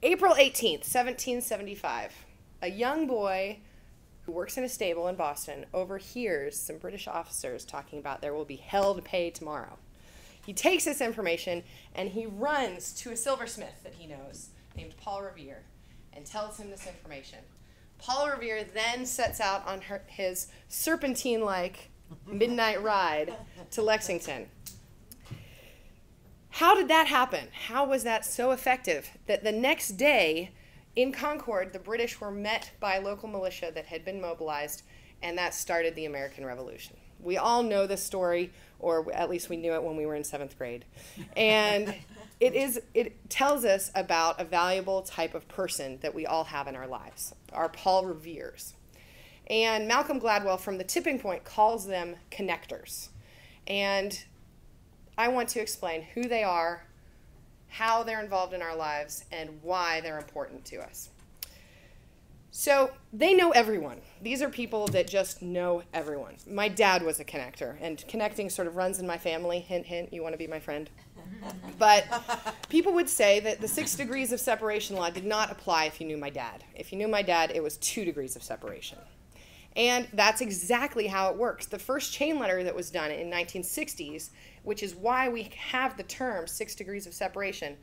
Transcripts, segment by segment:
April 18th, 1775, a young boy who works in a stable in Boston overhears some British officers talking about there will be hell to pay tomorrow. He takes this information and he runs to a silversmith that he knows named Paul Revere and tells him this information. Paul Revere then sets out on his serpentine-like midnight ride to Lexington. How did that happen? How was that so effective that the next day in Concord, the British were met by local militia that had been mobilized, and that started the American Revolution? We all know this story, or at least we knew it when we were in 7th grade. And it tells us about a valuable type of person that we all have in our lives, our Paul Reveres. And Malcolm Gladwell from The Tipping Point calls them connectors. And I want to explain who they are, how they're involved in our lives, and why they're important to us. So they know everyone. These are people that just know everyone. My dad was a connector, and connecting sort of runs in my family. Hint, hint, you want to be my friend? But people would say that the 6 degrees of separation law did not apply if you knew my dad. If you knew my dad, it was 2 degrees of separation. And that's exactly how it works. The first chain letter that was done in 1960s, which is why we have the term 6 degrees of separation,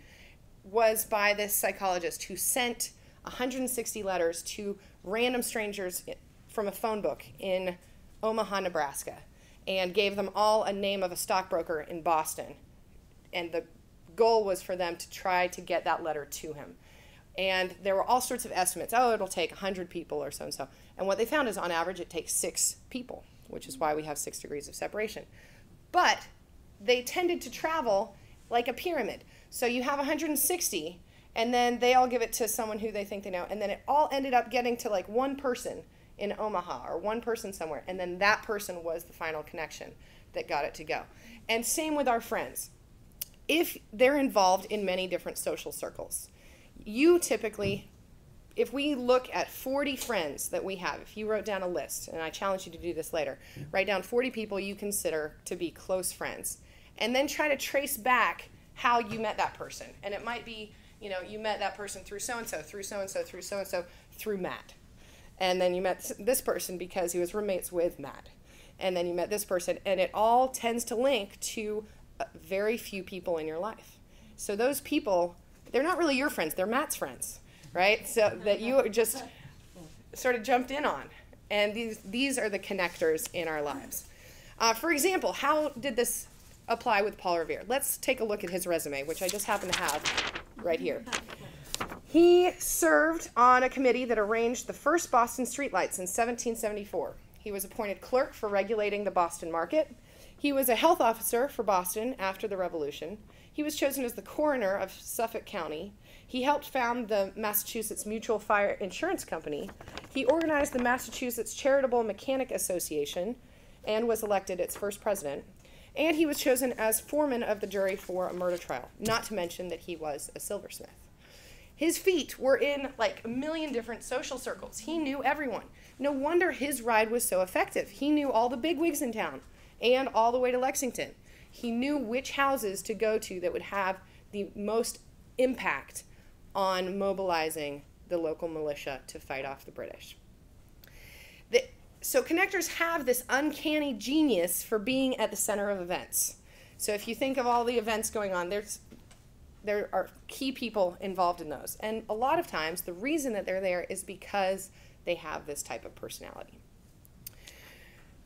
was by this psychologist who sent 160 letters to random strangers from a phone book in Omaha, Nebraska, and gave them all a name of a stockbroker in Boston. And the goal was for them to try to get that letter to him. And there were all sorts of estimates. Oh, it'll take 100 people or so and so. And what they found is on average it takes 6 people, which is why we have 6 degrees of separation. But they tended to travel like a pyramid. So you have 160, and then they all give it to someone who they think they know. And then it all ended up getting to like one person in Omaha or one person somewhere. And then that person was the final connection that got it to go. And same with our friends. If they're involved in many different social circles, you typically, if we look at 40 friends that we have, if you wrote down a list, and I challenge you to do this later, write down 40 people you consider to be close friends, and then try to trace back how you met that person. And it might be, you know, you met that person through so-and-so, through so-and-so, through so-and-so, through Matt. And then you met this person because he was roommates with Matt. And then you met this person, and it all tends to link to very few people in your life. So those people, they're not really your friends, they're Matt's friends, right? So that you just sort of jumped in on. And these are the connectors in our lives. For example, how did this apply with Paul Revere? Let's take a look at his resume, which I just happen to have right here. He served on a committee that arranged the first Boston streetlights in 1774. He was appointed clerk for regulating the Boston market. He was a health officer for Boston after the Revolution. He was chosen as the coroner of Suffolk County. He helped found the Massachusetts Mutual Fire Insurance Company. He organized the Massachusetts Charitable Mechanic Association and was elected its first president. And he was chosen as foreman of the jury for a murder trial, not to mention that he was a silversmith. His feet were in like a million different social circles. He knew everyone. No wonder his ride was so effective. He knew all the bigwigs in town and all the way to Lexington. He knew which houses to go to that would have the most impact on mobilizing the local militia to fight off the British. So connectors have this uncanny genius for being at the center of events. So if you think of all the events going on, there are key people involved in those. And a lot of times, the reason that they're there is because they have this type of personality.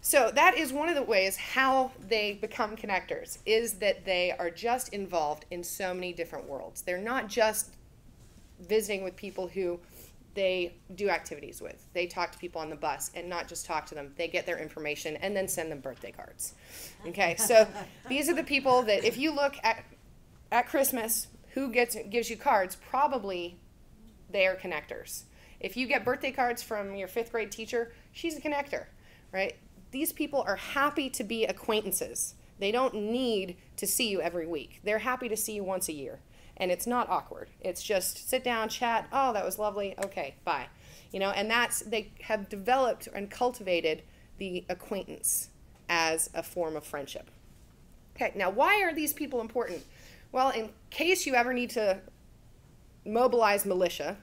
So that is one of the ways how they become connectors, is that they are just involved in so many different worlds. They're not just visiting with people who they do activities with. They talk to people on the bus, and not just talk to them. They get their information and then send them birthday cards. Okay, so these are the people that if you look at Christmas, who gives you cards, probably they are connectors. If you get birthday cards from your 5th grade teacher, she's a connector, right? These people are happy to be acquaintances. They don't need to see you every week. They're happy to see you once a year. And it's not awkward. It's just sit down, chat, oh, that was lovely, okay, bye. You know, and they have developed and cultivated the acquaintance as a form of friendship. Okay, now why are these people important? Well, in case you ever need to mobilize militia.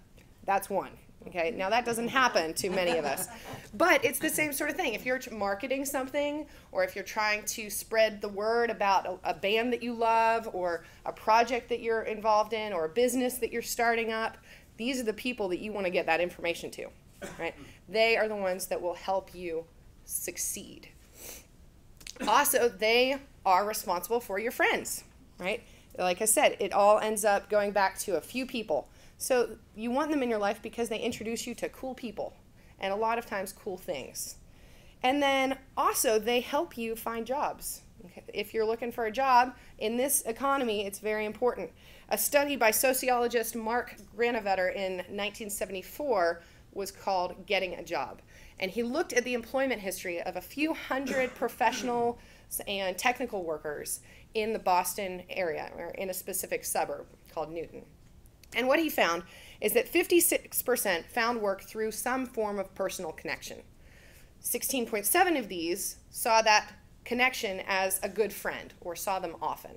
That's one. Okay, now that doesn't happen to many of us, but it's the same sort of thing. If you're marketing something, or if you're trying to spread the word about a band that you love, or a project that you're involved in, or a business that you're starting up, these are the people that you want to get that information to, right? They are the ones that will help you succeed. Also, they are responsible for your friends, right? Like I said, it all ends up going back to a few people. So you want them in your life because they introduce you to cool people, and a lot of times cool things. And then also they help you find jobs. Okay? If you're looking for a job in this economy, it's very important. A study by sociologist Mark Granovetter in 1974 was called Getting a Job. And he looked at the employment history of a few hundred professional and technical workers in the Boston area, or in a specific suburb called Newton. And what he found is that 56% found work through some form of personal connection. 16.7% of these saw that connection as a good friend, or saw them often.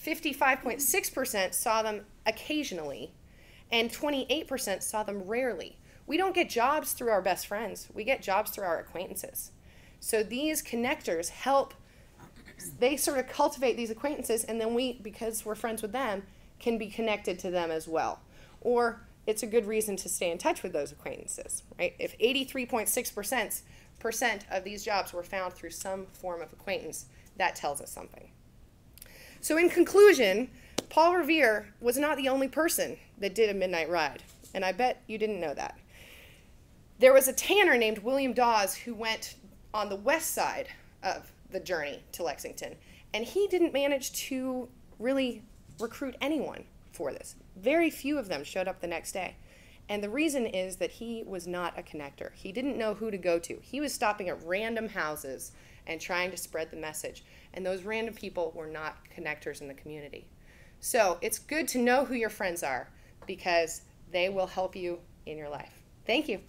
55.6% saw them occasionally, and 28% saw them rarely. We don't get jobs through our best friends. We get jobs through our acquaintances. So these connectors help, they sort of cultivate these acquaintances, and then we, because we're friends with them, can be connected to them as well. Or it's a good reason to stay in touch with those acquaintances, right? If 83.6% of these jobs were found through some form of acquaintance, that tells us something. So in conclusion, Paul Revere was not the only person that did a midnight ride, and I bet you didn't know that. There was a tanner named William Dawes who went on the west side of the journey to Lexington, and he didn't manage to really recruit anyone for this. Very few of them showed up the next day. And the reason is that he was not a connector. He didn't know who to go to. He was stopping at random houses and trying to spread the message. And those random people were not connectors in the community. So it's good to know who your friends are, because they will help you in your life. Thank you.